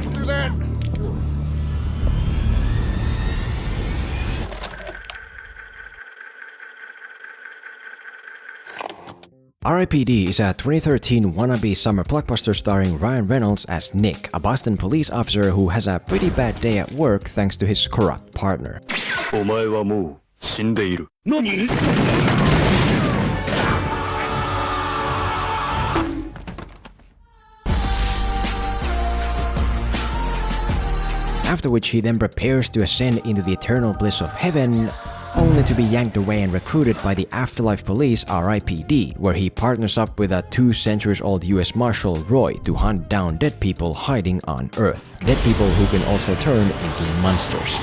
Let's do that. R.I.P.D. is a 2013 wannabe summer blockbuster starring Ryan Reynolds as Nick, a Boston police officer who has a pretty bad day at work thanks to his corrupt partner. お前はもう死んでいる。何? After which he then prepares to ascend into the eternal bliss of heaven, only to be yanked away and recruited by the afterlife police R.I.P.D, where he partners up with a 2 centuries-old US Marshal Roy to hunt down dead people hiding on Earth. Dead people who can also turn into monsters.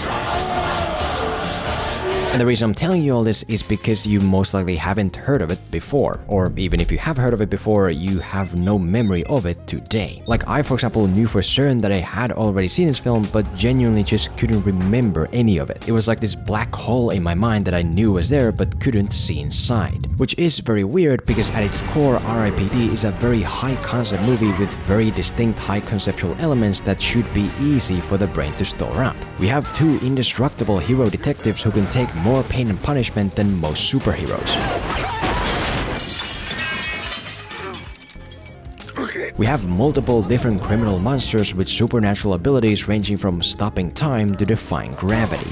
And the reason I'm telling you all this is because you most likely haven't heard of it before, or even if you have heard of it before, you have no memory of it today. Like I, for example, knew for certain that I had already seen this film, but genuinely just couldn't remember any of it. It was like this black hole in my mind that I knew was there but couldn't see inside. Which is very weird because at its core, R.I.P.D. is a very high-concept movie with very distinct high-conceptual elements that should be easy for the brain to store up. We have 2 indestructible hero detectives who can take more pain and punishment than most superheroes. We have multiple different criminal monsters with supernatural abilities ranging from stopping time to defying gravity.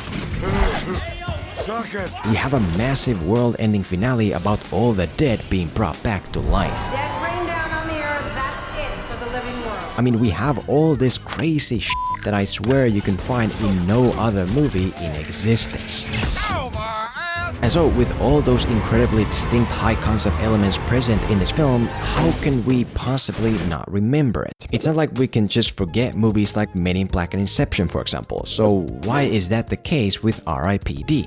We have a massive world-ending finale about all the dead being brought back to life. Death rain down on the earth, that's it for the living world. I mean, we have all this crazy shit that I swear you can find in no other movie in existence. And so, with all those incredibly distinct high-concept elements present in this film, how can we possibly not remember it? It's not like we can just forget movies like Men in Black and Inception, for example, so why is that the case with R.I.P.D?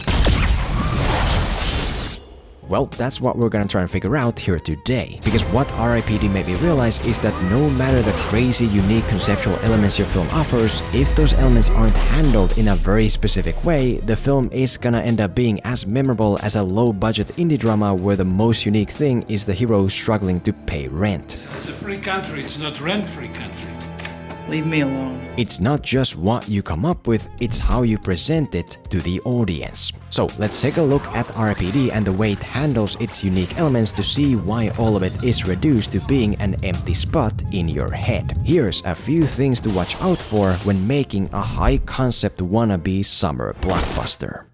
Well, that's what we're gonna try and figure out here today. Because what R.I.P.D. made me realize is that no matter the crazy, unique conceptual elements your film offers, if those elements aren't handled in a very specific way, the film is gonna end up being as memorable as a low-budget indie drama where the most unique thing is the hero struggling to pay rent. It's a free country, it's not rent-free country. Leave me alone. It's not just what you come up with, it's how you present it to the audience. So let's take a look at R.I.P.D. and the way it handles its unique elements to see why all of it is reduced to being an empty spot in your head. Here's a few things to watch out for when making a high-concept wannabe summer blockbuster.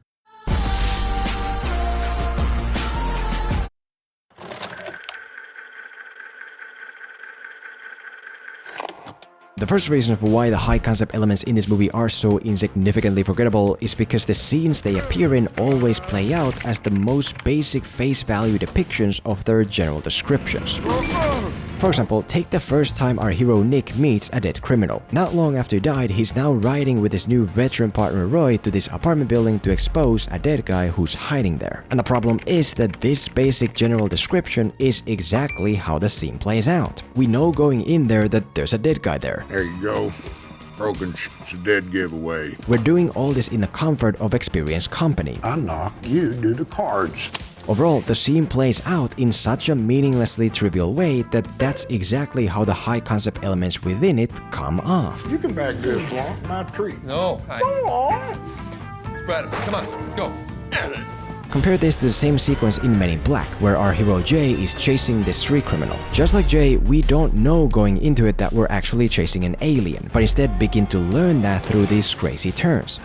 The first reason for why the high-concept elements in this movie are so insignificantly forgettable is because the scenes they appear in always play out as the most basic face-value depictions of their general descriptions. For example, take the first time our hero Nick meets a dead criminal. Not long after he died, he's now riding with his new veteran partner Roy to this apartment building to expose a dead guy who's hiding there. And the problem is that this basic general description is exactly how the scene plays out. We know going in there that there's a dead guy there. There you go. Broken shit's a dead giveaway. We're doing all this in the comfort of experienced company. I knock, you do the cards. Overall, the scene plays out in such a meaninglessly trivial way that that's exactly how the high-concept elements within it come off. You can back this one, my treat. No. Go on. Brad, come on, let's go. Compare this to the same sequence in Men in Black, where our hero Jay is chasing this street criminal. Just like Jay, we don't know going into it that we're actually chasing an alien, but instead begin to learn that through these crazy turns.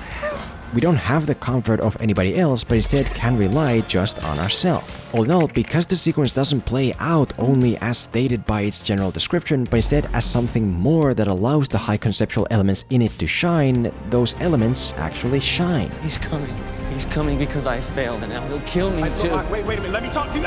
We don't have the comfort of anybody else, but instead can rely just on ourselves. All in all, because the sequence doesn't play out only as stated by its general description, but instead as something more that allows the high conceptual elements in it to shine, those elements actually shine. He's coming. He's coming because I failed, and now he'll kill me too. Wait a minute, let me talk to you.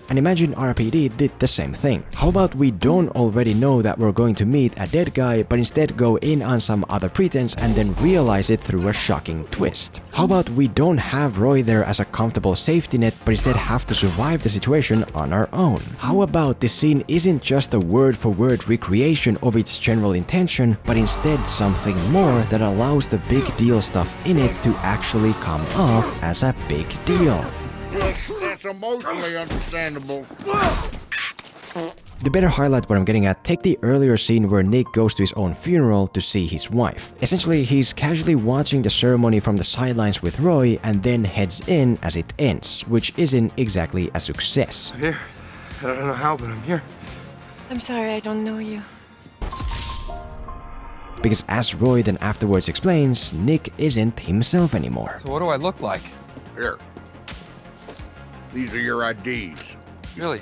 And imagine R.I.P.D. did the same thing. How about we don't already know that we're going to meet a dead guy, but instead go in on some other pretense and then realize it through a shocking twist? How about we don't have Roy there as a comfortable safety net, but instead have to survive the situation on our own? How about this scene isn't just a word-for-word recreation of its general intention, but instead something more that allows the big deal stuff in it to actually come off as a big deal? Yes, that's emotionally understandable. To better highlight what I'm getting at, take the earlier scene where Nick goes to his own funeral to see his wife. Essentially, he's casually watching the ceremony from the sidelines with Roy and then heads in as it ends, which isn't exactly a success. I'm here. I don't know how, but I'm here. I'm sorry, I don't know you. Because as Roy then afterwards explains, Nick isn't himself anymore. So what do I look like? Here. These are your IDs. Really?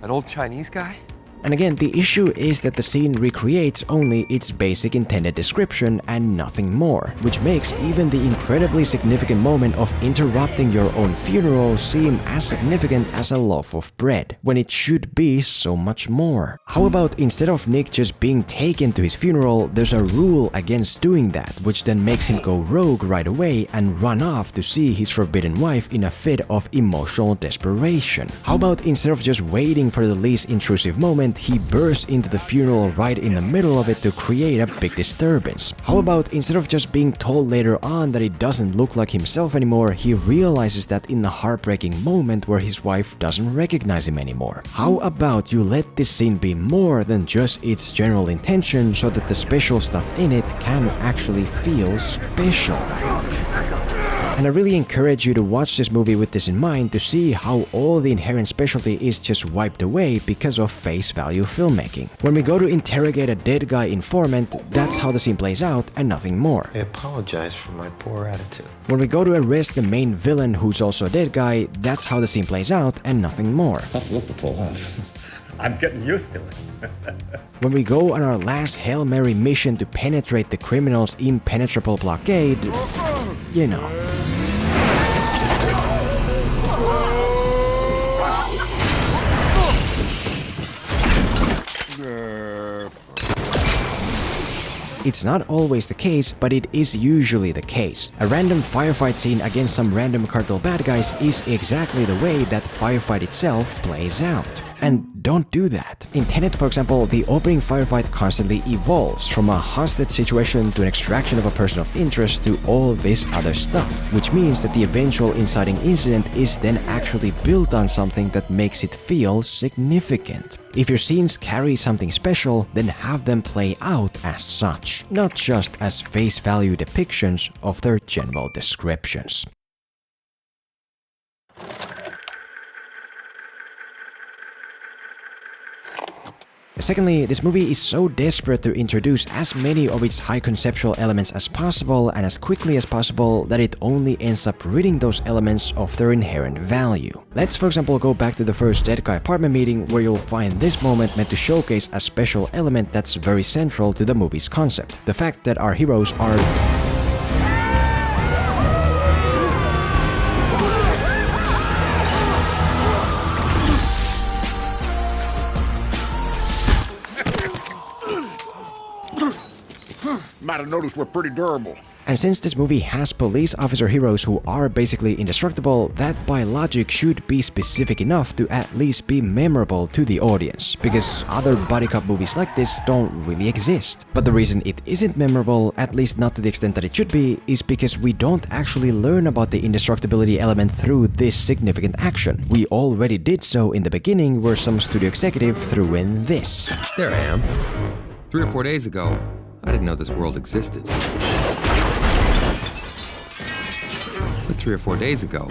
An old Chinese guy? And again, the issue is that the scene recreates only its basic intended description and nothing more, which makes even the incredibly significant moment of interrupting your own funeral seem as significant as a loaf of bread, when it should be so much more. How about instead of Nick just being taken to his funeral, there's a rule against doing that, which then makes him go rogue right away and run off to see his forbidden wife in a fit of emotional desperation? How about instead of just waiting for the least intrusive moment, he bursts into the funeral right in the middle of it to create a big disturbance? How about instead of just being told later on that he doesn't look like himself anymore, he realizes that in the heartbreaking moment where his wife doesn't recognize him anymore? How about you let this scene be more than just its general intention so that the special stuff in it can actually feel special? And I really encourage you to watch this movie with this in mind to see how all the inherent specialty is just wiped away because of face value filmmaking. When we go to interrogate a dead guy informant, that's how the scene plays out and nothing more. I apologize for my poor attitude. When we go to arrest the main villain who's also a dead guy, that's how the scene plays out and nothing more. Tough look to pull off. I'm getting used to it. When we go on our last Hail Mary mission to penetrate the criminal's impenetrable blockade, you know. It's not always the case, but it is usually the case. A random firefight scene against some random cartel bad guys is exactly the way that firefight itself plays out. And don't do that. In Tenet, for example, the opening firefight constantly evolves from a hostage situation to an extraction of a person of interest to all this other stuff, which means that the eventual inciting incident is then actually built on something that makes it feel significant. If your scenes carry something special, then have them play out as such, not just as face value depictions of their general descriptions. Secondly, this movie is so desperate to introduce as many of its high-conceptual elements as possible and as quickly as possible that it only ends up ridding those elements of their inherent value. Let's for example go back to the first Dead Guy apartment meeting, where you'll find this moment meant to showcase a special element that's very central to the movie's concept. The fact that our heroes are Might have noticed we're pretty durable. And since this movie has police officer heroes who are basically indestructible, that by logic should be specific enough to at least be memorable to the audience, because other buddy cop movies like this don't really exist. But the reason it isn't memorable, at least not to the extent that it should be, is because we don't actually learn about the indestructibility element through this significant action. We already did so in the beginning, where some studio executive threw in this. There I am. 3 or 4 days ago, I didn't know this world existed. But 3 or 4 days ago,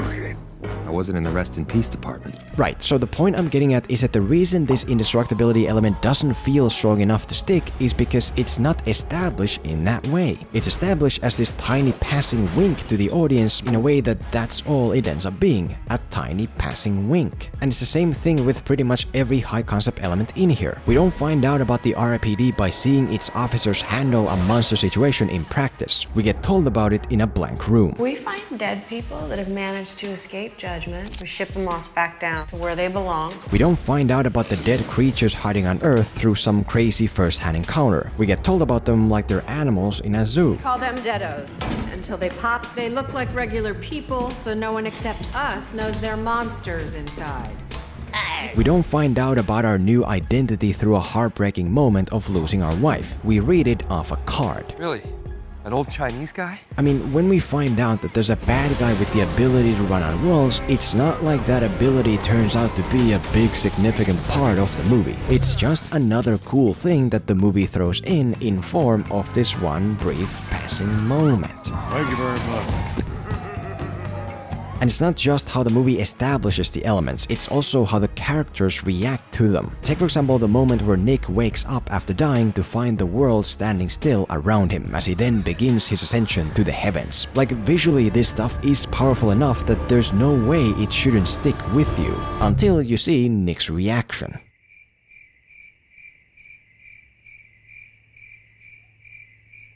I wasn't in the rest in peace department. Right, so the point I'm getting at is that the reason this indestructibility element doesn't feel strong enough to stick is because it's not established in that way. It's established as this tiny passing wink to the audience in a way that that's all it ends up being, a tiny passing wink. And it's the same thing with pretty much every high concept element in here. We don't find out about the R.I.P.D by seeing its officers handle a monster situation in practice. We get told about it in a blank room. We find dead people that have managed to escape judgment. We ship them off back down to where they belong. We don't find out about the dead creatures hiding on Earth through some crazy first-hand encounter. We get told about them like they're animals in a zoo. Call them deados. Until they pop, they look like regular people, so no one except us knows they're monsters inside. We don't find out about our new identity through a heartbreaking moment of losing our wife. We read it off a card. Really? An old Chinese guy? I mean, when we find out that there's a bad guy with the ability to run on walls, it's not like that ability turns out to be a big significant part of the movie. It's just another cool thing that the movie throws in form of this one brief passing moment. Thank you very much. And it's not just how the movie establishes the elements, it's also how the characters react to them. Take for example the moment where Nick wakes up after dying to find the world standing still around him as he then begins his ascension to the heavens. Like visually this stuff is powerful enough that there's no way it shouldn't stick with you, until you see Nick's reaction.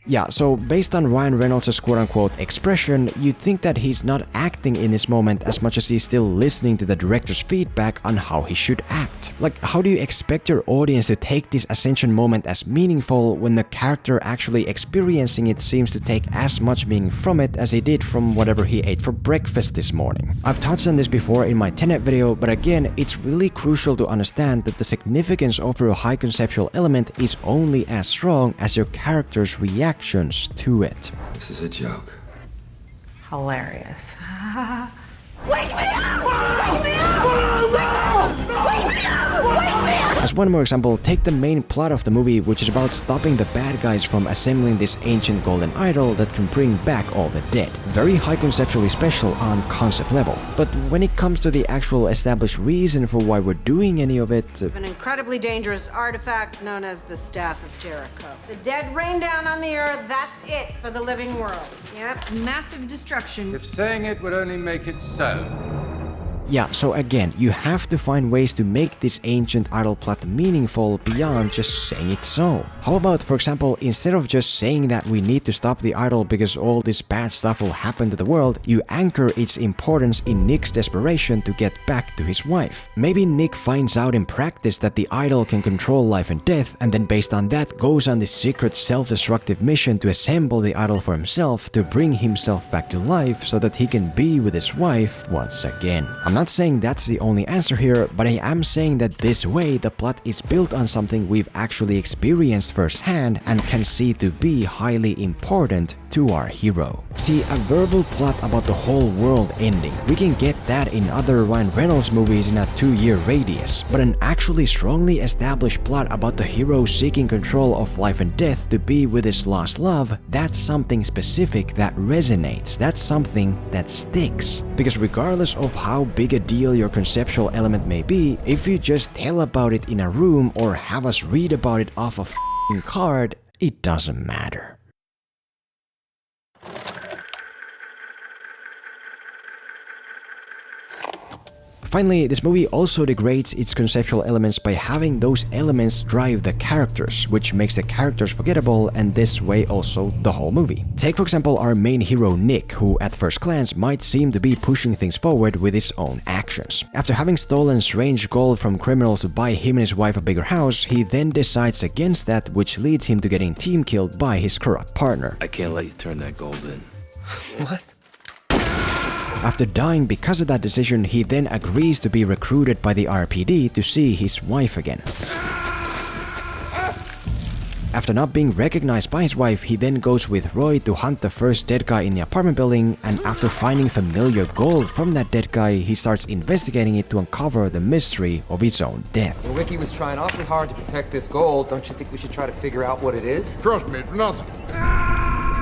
Yeah, so based on Ryan Reynolds' quote-unquote expression, you'd think that he's not acting in this moment as much as he's still listening to the director's feedback on how he should act. Like, how do you expect your audience to take this ascension moment as meaningful when the character actually experiencing it seems to take as much meaning from it as he did from whatever he ate for breakfast this morning? I've touched on this before in my Tenet video, but again, it's really crucial to understand that the significance of your high conceptual element is only as strong as your character's reactions to it. This is a joke. Hilarious. Wake me up! Wake me up! Wake me up! Wake me up! As one more example, take the main plot of the movie, which is about stopping the bad guys from assembling this ancient golden idol that can bring back all the dead. Very high conceptually special on concept level. But when it comes to the actual established reason for why we're doing any of it... An incredibly dangerous artifact known as the Staff of Jericho. The dead rain down on the earth, that's it for the living world. Yep, massive destruction. If saying it would only make it so. Yeah, so again, you have to find ways to make this ancient idol plot meaningful beyond just saying it so. How about, for example, instead of just saying that we need to stop the idol because all this bad stuff will happen to the world, you anchor its importance in Nick's desperation to get back to his wife. Maybe Nick finds out in practice that the idol can control life and death, and then based on that goes on this secret self-destructive mission to assemble the idol for himself to bring himself back to life so that he can be with his wife once again. I'm not saying that's the only answer here, but I am saying that this way the plot is built on something we've actually experienced firsthand and can see to be highly important to our hero. See, a verbal plot about the whole world ending, we can get that in other Ryan Reynolds movies in a 2-year radius, but an actually strongly established plot about the hero seeking control of life and death to be with his lost love, that's something specific that resonates, that's something that sticks. Because regardless of how big a deal your conceptual element may be, if you just tell about it in a room or have us read about it off a f***ing card, it doesn't matter. Finally, this movie also degrades its conceptual elements by having those elements drive the characters, which makes the characters forgettable and this way also the whole movie. Take for example our main hero Nick, who at first glance might seem to be pushing things forward with his own actions. After having stolen strange gold from criminals to buy him and his wife a bigger house, he then decides against that, which leads him to getting team killed by his corrupt partner. I can't let you turn that gold in. What? After dying because of that decision, he then agrees to be recruited by the R.I.P.D to see his wife again. After not being recognized by his wife, he then goes with Roy to hunt the first dead guy in the apartment building, and after finding familiar gold from that dead guy, he starts investigating it to uncover the mystery of his own death. Well, Ricky was trying awfully hard to protect this gold. Don't you think we should try to figure out what it is? Trust me, it's nothing.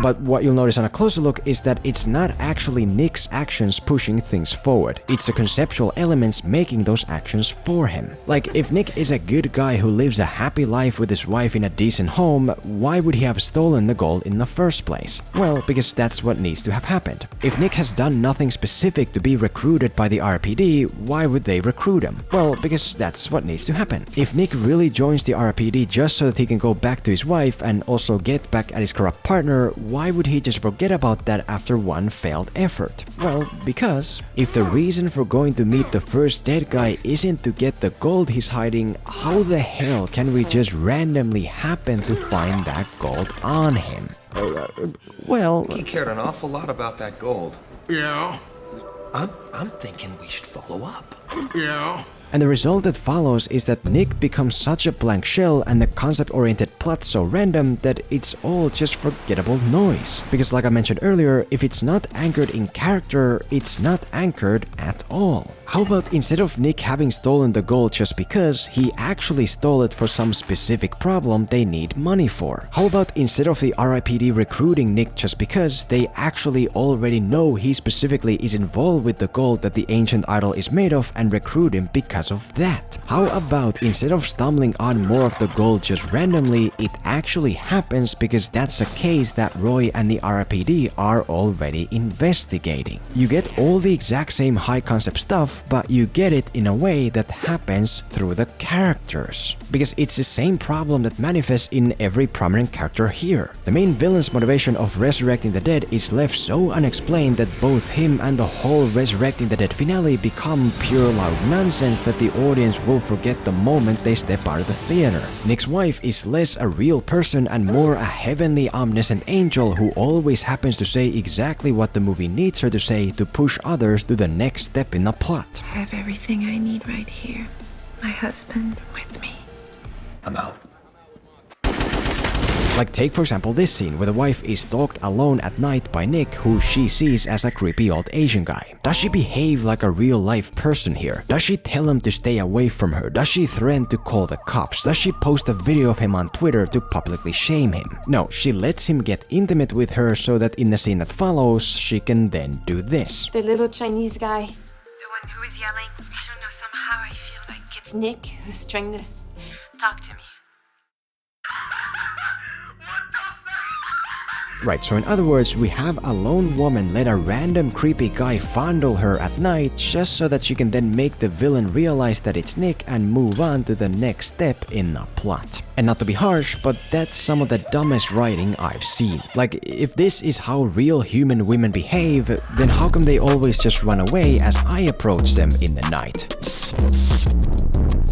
But what you'll notice on a closer look is that it's not actually Nick's actions pushing things forward. It's the conceptual elements making those actions for him. Like, if Nick is a good guy who lives a happy life with his wife in a decent home, why would he have stolen the gold in the first place? Well, because that's what needs to have happened. If Nick has done nothing specific to be recruited by the R.I.P.D, why would they recruit him? Well, because that's what needs to happen. If Nick really joins the R.I.P.D just so that he can go back to his wife and also get back at his corrupt partner, why would he just forget about that after one failed effort? Well, because if the reason for going to meet the first dead guy isn't to get the gold he's hiding, how the hell can we just randomly happen to find that gold on him? Well... He cared an awful lot about that gold. Yeah. I'm thinking we should follow up. Yeah. And the result that follows is that Nick becomes such a blank shell and the concept-oriented plot so random that it's all just forgettable noise. Because like I mentioned earlier, if it's not anchored in character, it's not anchored at all. How about instead of Nick having stolen the gold just because, he actually stole it for some specific problem they need money for? How about instead of the R.I.P.D recruiting Nick just because, they actually already know he specifically is involved with the gold that the ancient idol is made of and recruit him because of that? How about instead of stumbling on more of the gold just randomly, it actually happens because that's a case that Roy and the R.I.P.D are already investigating. You get all the exact same high concept stuff, but you get it in a way that happens through the characters. Because it's the same problem that manifests in every prominent character here. The main villain's motivation of resurrecting the dead is left so unexplained that both him and the whole resurrecting the dead finale become pure loud nonsense that the audience will forget the moment they step out of the theater. Nick's wife is less a real person and more a heavenly omniscient angel who always happens to say exactly what the movie needs her to say to push others to the next step in the plot. I have everything I need right here. My husband with me. I'm out. Like take for example this scene where the wife is stalked alone at night by Nick, who she sees as a creepy old Asian guy. Does she behave like a real life person here? Does she tell him to stay away from her? Does she threaten to call the cops? Does she post a video of him on Twitter to publicly shame him? No, she lets him get intimate with her so that in the scene that follows, she can then do this. The little Chinese guy. The one who is yelling. I don't know, somehow I feel like it's Nick who's trying to talk to me. Right, so in other words, we have a lone woman let a random creepy guy fondle her at night just so that she can then make the villain realize that it's Nick and move on to the next step in the plot. And not to be harsh, but that's some of the dumbest writing I've seen. Like, if this is how real human women behave, then how come they always just run away as I approach them in the night?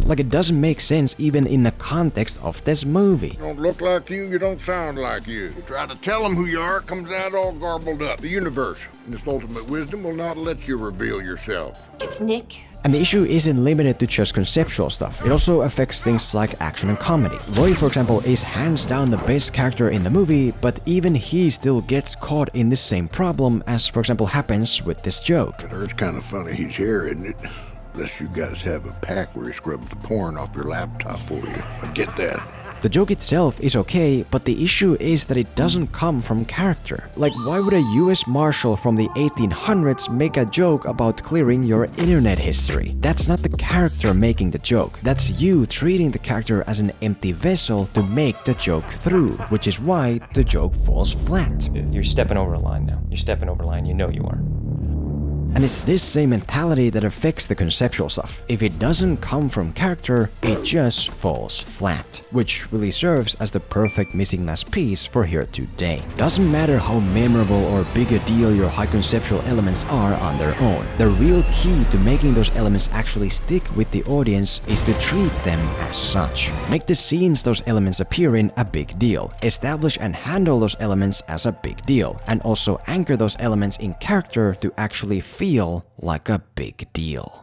Like, it doesn't make sense even in the context of this movie. You don't look like you don't sound like you. You try to tell them who you are, it comes out all garbled up. The universe, in its ultimate wisdom, will not let you reveal yourself. It's Nick. And the issue isn't limited to just conceptual stuff, it also affects things like action and comedy. Roy, for example, is hands down the best character in the movie, but even he still gets caught in the same problem as, for example, happens with this joke. It's kind of funny he's here, isn't it? Unless you guys have a pack where he scrubs the porn off your laptop for you. I get that. The joke itself is okay, but the issue is that it doesn't come from character. Like, why would a US Marshal from the 1800s make a joke about clearing your internet history? That's not the character making the joke. That's you treating the character as an empty vessel to make the joke through, which is why the joke falls flat. You're stepping over a line now. You're stepping over a line, you know you are. And it's this same mentality that affects the conceptual stuff. If it doesn't come from character, it just falls flat. Which really serves as the perfect missing last piece for here today. Doesn't matter how memorable or big a deal your high conceptual elements are on their own. The real key to making those elements actually stick with the audience is to treat them as such. Make the scenes those elements appear in a big deal. Establish and handle those elements as a big deal. And also anchor those elements in character to actually feel like a big deal.